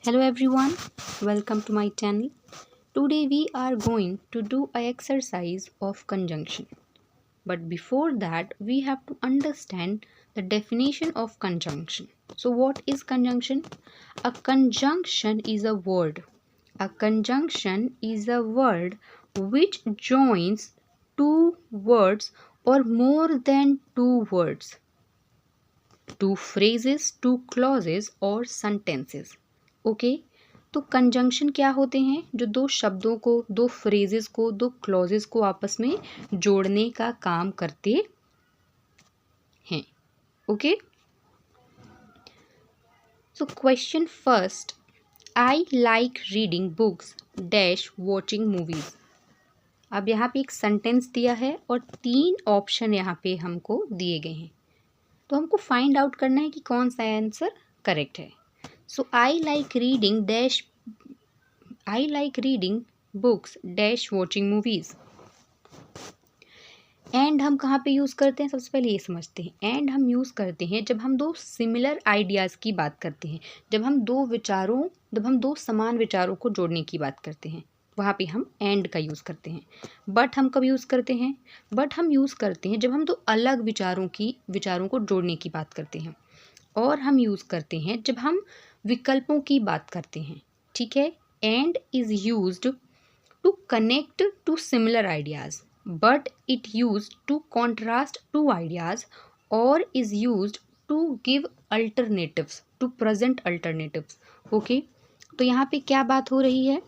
Hello everyone, welcome to my channel. Today we are going to do a exercise of conjunction. But before that, we have to understand the definition of conjunction. So what is conjunction? A conjunction is a word. A conjunction is a word which joins two words or more than two words, two phrases, two clauses or sentences. Okay तो conjunction क्या होते हैं? जो दो शब्दों को, दो phrases को, दो क्लॉजेस को आपस में जोड़ने का काम करते हैं. Okay so question first, I like reading books dash watching movies. अब यहाँ पे एक सेंटेंस दिया है और तीन ऑप्शन यहाँ पे हमको दिए गए हैं, तो हमको फाइंड आउट करना है कि कौन सा आंसर करेक्ट है. So I like reading books dash watching movies. And हम कहाँ पे यूज़ करते हैं? सबसे पहले ये समझते हैं. एंड हम यूज़ करते हैं जब हम दो सिमिलर आइडियाज़ की बात करते हैं, जब हम दो समान विचारों को जोड़ने की बात करते हैं, वहाँ पे हम एंड का यूज़ करते हैं. बट हम कब यूज़ करते हैं? बट हम यूज़ करते हैं जब हम दो अलग विचारों को जोड़ने की बात करते हैं. और हम यूज़ करते हैं जब हम विकल्पों की बात करते हैं. ठीक है. And is used to connect to similar ideas, but it used to contrast two ideas और is used to give alternatives, to present alternatives. Okay तो यहाँ पे क्या बात हो रही है?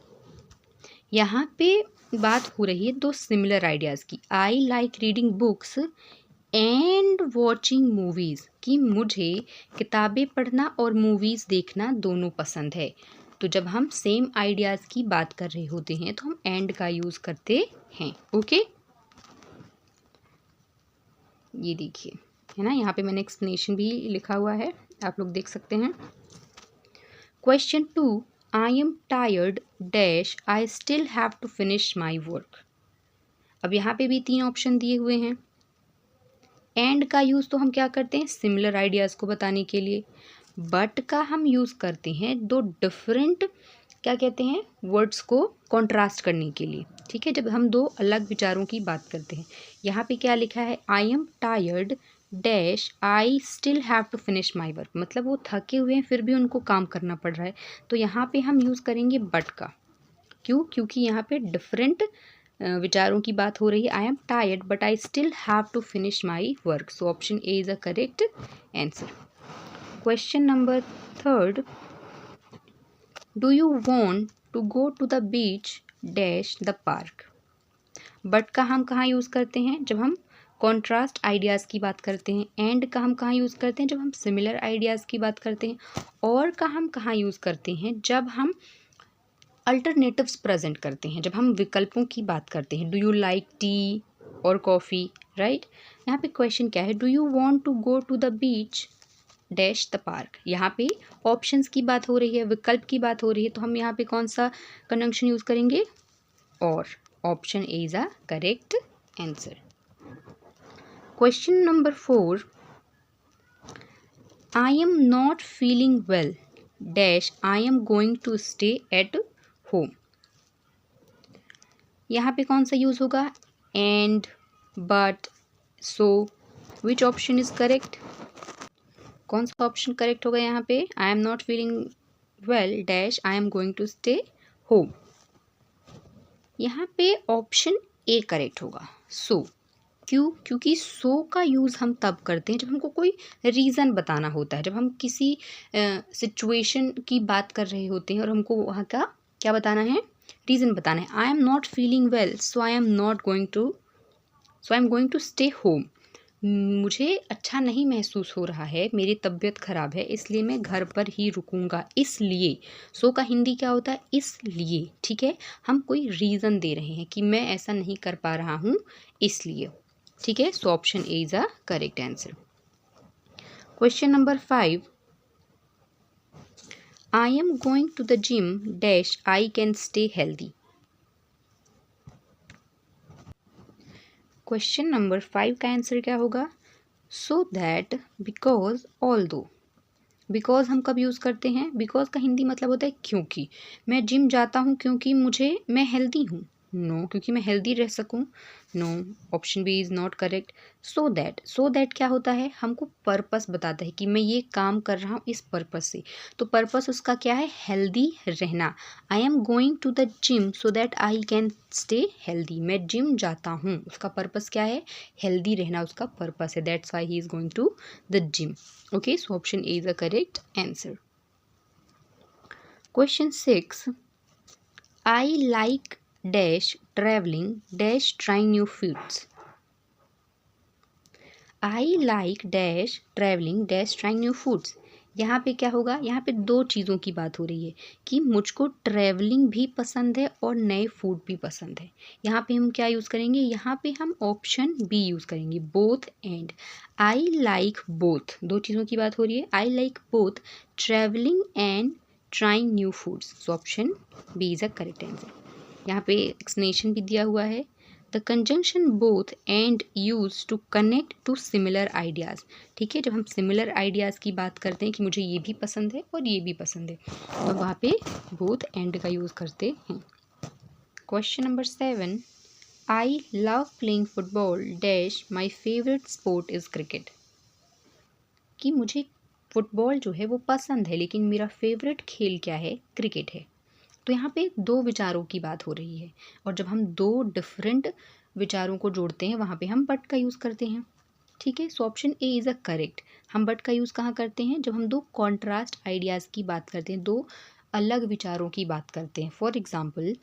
यहाँ पे बात हो रही है दो सिमिलर आइडियाज़ की. I like reading books and watching movies, कि मुझे किताबें पढ़ना और मूवीज़ देखना दोनों पसंद है. तो जब हम सेम आइडियाज़ की बात कर रहे होते हैं तो हम एंड का यूज़ करते हैं. ओके ये देखिए है ना, यहाँ पे मैंने एक्सप्लेनेशन भी लिखा हुआ है, आप लोग देख सकते हैं. Question 2, I am tired dash I still have to finish my work. अब यहाँ पे भी तीन ऑप्शन दिए हुए हैं. एंड का यूज़ तो हम क्या करते हैं? सिमिलर आइडियाज़ को बताने के लिए. बट का हम यूज़ करते हैं दो डिफरेंट क्या कहते हैं वर्ड्स को कॉन्ट्रास्ट करने के लिए. ठीक है, जब हम दो अलग विचारों की बात करते हैं. यहाँ पे क्या लिखा है? I am tired dash I still have to finish my work, मतलब वो थके हुए हैं फिर भी उनको काम करना पड़ रहा है. तो यहाँ पे हम यूज़ करेंगे बट का. क्यों? क्योंकि यहाँ पे डिफरेंट विचारों की बात हो रही है. I am tired but I still have to finish my work. So option A is a correct answer. Question number 3, do you want to go to the beach dash the park. But का हम कहाँ use करते हैं? जब हम contrast ideas की बात करते हैं. एंड का हम कहाँ यूज़ करते हैं? जब हम सिमिलर आइडियाज़ की बात करते हैं. और का हम कहाँ यूज़ करते हैं? जब हम अल्टरनेटिव्स प्रेजेंट करते हैं, जब हम विकल्पों की बात करते हैं. डू यू लाइक टी और कॉफ़ी, राइट. यहाँ पे क्वेश्चन क्या है? Do you want to go to the beach dash the park. यहाँ पे ऑप्शंस की बात हो रही है, विकल्प की बात हो रही है, तो हम यहाँ पे कौन सा कंजंक्शन यूज़ करेंगे? और. Option A is a correct answer. Question number 4, I am not feeling well dash I am going to stay at home. यहाँ पे कौन सा यूज़ होगा? And, but, so. Which option is correct? कौन सा option correct होगा यहाँ पे? I am not feeling well dash I am going to stay home. यहाँ पे ऑप्शन ए करेक्ट होगा, सो. क्यों? क्योंकि सो का यूज़ हम तब करते हैं जब हमको कोई रीज़न बताना होता है, जब हम किसी सिचुएशन की बात कर रहे होते हैं और हमको वहाँ का क्या बताना है? रीज़न बताना है. I am not feeling well so I am going to stay home. मुझे अच्छा नहीं महसूस हो रहा है, मेरी तबीयत ख़राब है, इसलिए मैं घर पर ही रुकूंगा. इसलिए सो का हिंदी क्या होता है? इसलिए. ठीक है, हम कोई रीज़न दे रहे हैं कि मैं ऐसा नहीं कर पा रहा हूँ इसलिए. ठीक है, so option A is a correct answer. Question number 5, I am going to the gym dash I can stay healthy. Question number 5 का आंसर क्या होगा? So that, because, although. Because हम कब यूज़ करते हैं? बिकॉज का हिंदी मतलब होता है क्योंकि। मैं जिम जाता हूँ क्योंकि मैं हेल्दी हूँ। नो, क्योंकि मैं हेल्दी रह सकूँ। No, option B is not correct. So that क्या होता है? हमको पर्पस बताता है कि मैं ये काम कर रहा हूँ इस पर्पस से। तो पर्पस उसका क्या है? हेल्दी रहना। I am going to the gym so that I can stay healthy. मैं जिम जाता हूँ, उसका पर्पस क्या है? हेल्दी रहना उसका पर्पस है। That's why he is going to the gym. Okay, so option A is the correct answer. Question 6. I like dash traveling dash trying new foods. I like dash traveling dash trying new foods. यहाँ पे क्या होगा? यहाँ पे दो चीज़ों की बात हो रही है कि मुझको ट्रैवलिंग भी पसंद है और नए फूड भी पसंद है। यहाँ पे हम क्या यूज़ करेंगे? यहाँ पे हम ऑप्शन बी यूज़ करेंगे, both and. I like both, दो चीज़ों की बात हो रही है। I like both travelling and trying new foods. So option B is a correct answer. यहाँ पे एक्सप्लेनेशन भी दिया हुआ है। The conjunction both and use to connect to similar ideas. ठीक है, जब हम सिमिलर आइडियाज़ की बात करते हैं कि मुझे ये भी पसंद है और ये भी पसंद है, तो वहाँ पे बोथ एंड का यूज़ करते हैं। Question number 7. I love playing football dash my favourite sport is cricket. कि मुझे फुटबॉल जो है वो पसंद है, लेकिन मेरा फेवरेट खेल क्या है? क्रिकेट है। तो यहाँ पे दो विचारों की बात हो रही है, और जब हम दो डिफरेंट विचारों को जोड़ते हैं वहाँ पे हम बट का यूज़ करते हैं। ठीक है, so option A is a correct. हम बट का यूज़ कहाँ करते हैं? जब हम दो कॉन्ट्रास्ट आइडियाज़ की बात करते हैं, दो अलग विचारों की बात करते हैं। फॉर एग्ज़ाम्पल,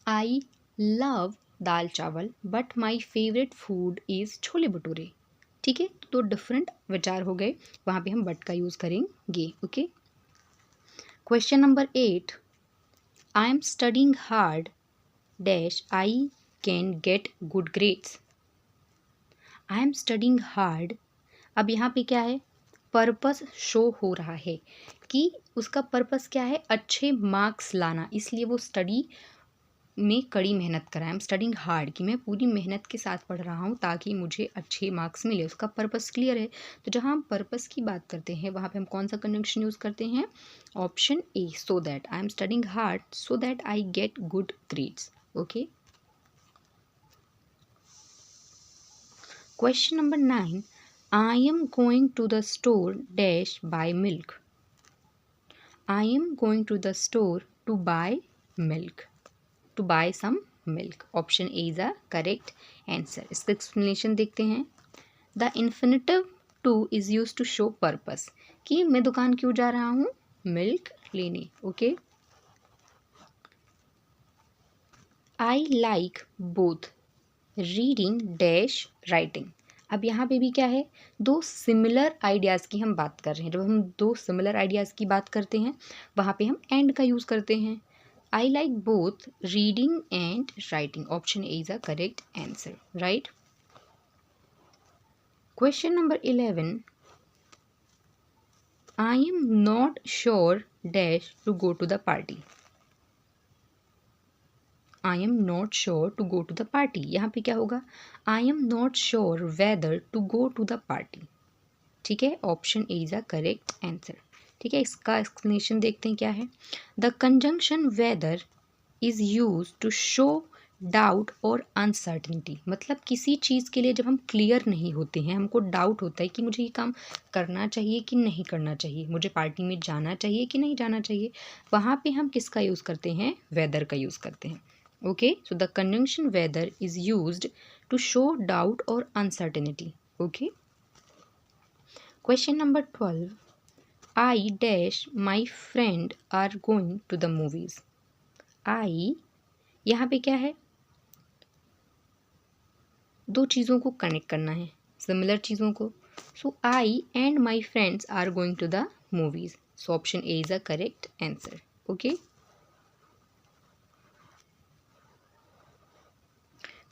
आई लव दाल चावल but my favourite food is chole bhature. ठीक है, तो डिफरेंट विचार हो गए, वहाँ पे हम बट का यूज़ करेंगे। Okay, question number 8. I am studying hard dash I can get good grades. I am studying hard. अब यहाँ पे क्या है? पर्पस शो हो रहा है कि उसका पर्पस क्या है? अच्छे मार्क्स लाना, इसलिए वो स्टडी में कड़ी मेहनत कर रहा है। आई एम स्टडिंग हार्ड, कि मैं पूरी मेहनत के साथ पढ़ रहा हूँ ताकि मुझे अच्छे मार्क्स मिले, उसका पर्पस क्लियर है। तो जहाँ हम पर्पस की बात करते हैं वहाँ पे हम कौन सा कंजंक्शन यूज़ करते हैं? Option A, so that. I am studying hard so that I get good grades. Okay, question number 9. I am going to the store dash buy milk. I am going to the store to buy milk, to buy some milk. Option A is a correct answer. इसका explanation देखते हैं। The infinitive to is use to show purpose, कि मैं दुकान क्यों जा रहा हूँ? मिल्क लेने। ओके, आई like both reading dash writing. अब यहाँ पे भी क्या है? दो सिमिलर आइडियाज़ की हम बात कर रहे हैं। जब हम दो सिमिलर आइडियाज़ की बात करते हैं वहाँ पे हम एंड का यूज़ करते हैं। I like both reading and writing. Option A is a correct answer, right. Question number 11. I am not sure dash to go to the party. I am not sure to go to the party. यहाँ पे क्या होगा? I am not sure whether to go to the party. ठीक है, option A is a correct answer. ठीक है, इसका explanation देखते हैं क्या है। The conjunction whether is use to show doubt और अनसर्टिनिटी। मतलब किसी चीज़ के लिए जब हम क्लियर नहीं होते हैं, हमको डाउट होता है कि मुझे ये काम करना चाहिए कि नहीं करना चाहिए, मुझे पार्टी में जाना चाहिए कि नहीं जाना चाहिए, वहाँ पे हम किसका यूज़ करते हैं? वेदर का यूज़ करते हैं। Okay, so the conjunction whether is used to show doubt और uncertainty. Okay, question number 12. I dash my friend are going to the movies. I, यहाँ पे क्या है? दो चीज़ों को कनेक्ट करना है, सिमिलर चीज़ों को। So I and my friends are going to the movies. So option A is a correct answer. Okay,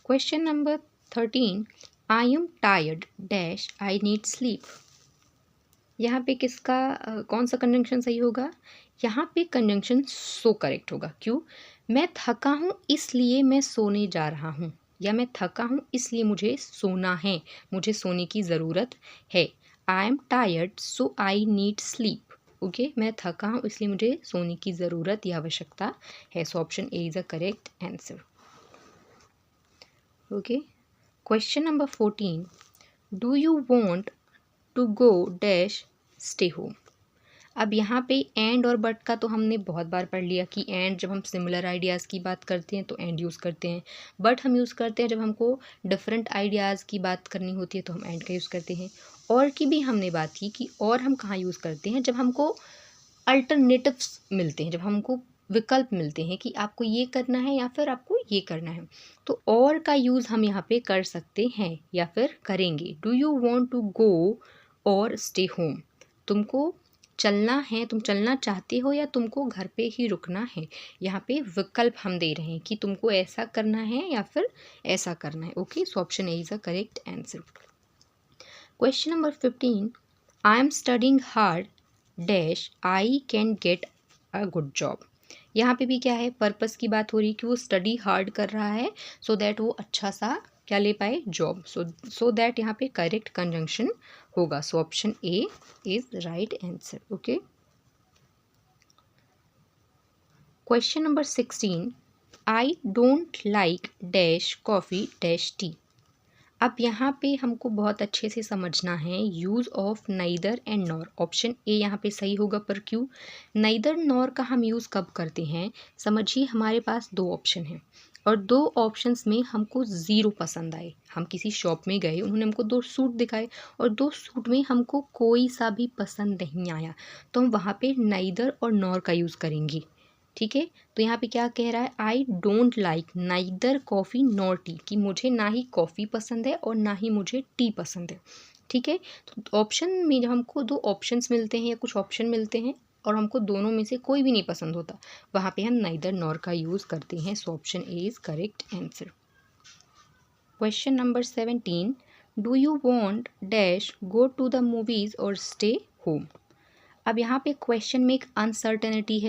question number 13. I am tired dash I need sleep. यहाँ पे किसका कौन सा कंजंक्शन सही होगा? यहाँ पे कंजंक्शन सो करेक्ट होगा। क्यों? मैं थका हूँ इसलिए मैं सोने जा रहा हूँ, या मैं थका हूँ इसलिए मुझे सोना है, मुझे सोने की ज़रूरत है। I am tired so I need sleep. Okay, मैं थका हूँ इसलिए मुझे सोने की ज़रूरत या आवश्यकता है। So option A is a correct answer. Okay, question number 14, do you want to go dash stay home. अब यहाँ पे एंड और बट का तो हमने बहुत बार पढ़ लिया कि एंड जब हम सिमिलर आइडियाज़ की बात करते हैं तो एंड यूज़ करते हैं, बट हम यूज़ करते हैं जब हमको डिफरेंट आइडियाज़ की बात करनी होती है तो हम एंड का यूज़ करते हैं। और की भी हमने बात की कि और हम कहाँ यूज़ करते हैं, जब हमको अल्टरनेटिव्स मिलते हैं, जब हमको विकल्प मिलते हैं कि आपको ये करना है या फिर आपको ये करना है, तो और का यूज़ हम यहाँ पे कर सकते हैं या फिर करेंगे। Do you want to go और स्टे होम, तुमको चलना है, तुम चलना चाहते हो या तुमको घर पे ही रुकना है। यहाँ पे विकल्प हम दे रहे हैं कि तुमको ऐसा करना है या फिर ऐसा करना है। Okay, so option A is a correct answer. Question number 15, I am studying hard dash I can get a good job. यहाँ पे भी क्या है, पर्पस की बात हो रही है कि वो स्टडी हार्ड कर रहा है सो दैट वो अच्छा सा क्या ले पाए, जॉब। सो दैट यहाँ पे करेक्ट कंजंक्शन होगा। सो option A is right answer. Okay, question number 16, I don't like dash coffee dash T. अब यहाँ पे हमको बहुत अच्छे से समझना है use of neither and nor. Option A यहाँ पे सही होगा, पर क्यों? नाइदर नॉर का हम यूज़ कब करते हैं? समझिए, हमारे पास दो ऑप्शन हैं और दो ऑप्शंस में हमको ज़ीरो पसंद आए। हम किसी शॉप में गए, उन्होंने हमको दो सूट दिखाए और दो सूट में हमको कोई सा भी पसंद नहीं आया, तो हम वहाँ पे नाइदर और नॉर का यूज़ करेंगे। ठीक है, तो यहाँ पे क्या कह रहा है, I don't like neither coffee nor T, कि मुझे ना ही कॉफ़ी पसंद है और ना ही मुझे टी पसंद है। ठीक है, तो ऑप्शन में जब हमको दो ऑप्शंस मिलते हैं या कुछ ऑप्शन मिलते हैं और हमको दोनों में से कोई भी नहीं पसंद होता, वहाँ पे हम नाइदर नॉर का यूज़ करते हैं। So option A is correct answer. Question number 17, do you want dash go to the movies और स्टे होम। अब यहाँ पे क्वेश्चन में एक अनसर्टेनिटी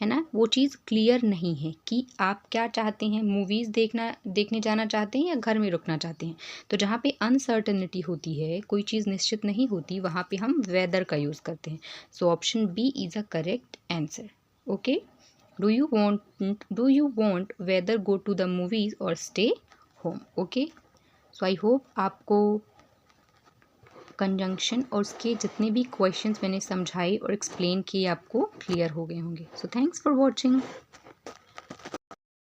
है ना, वो चीज़ क्लियर नहीं है कि आप क्या चाहते हैं, मूवीज़ देखने जाना चाहते हैं या घर में रुकना चाहते हैं। तो जहाँ पे अनसर्टेनिटी होती है, कोई चीज़ निश्चित नहीं होती, वहाँ पे हम वेदर का यूज़ करते हैं। So option B is a correct answer. Okay, do you want whether go to the movies और stay home. Okay, so I hope आपको कंजंक्शन और उसके जितने भी क्वेश्चंस मैंने समझाए और एक्सप्लेन किए आपको क्लियर हो गए होंगे। So thanks for watching.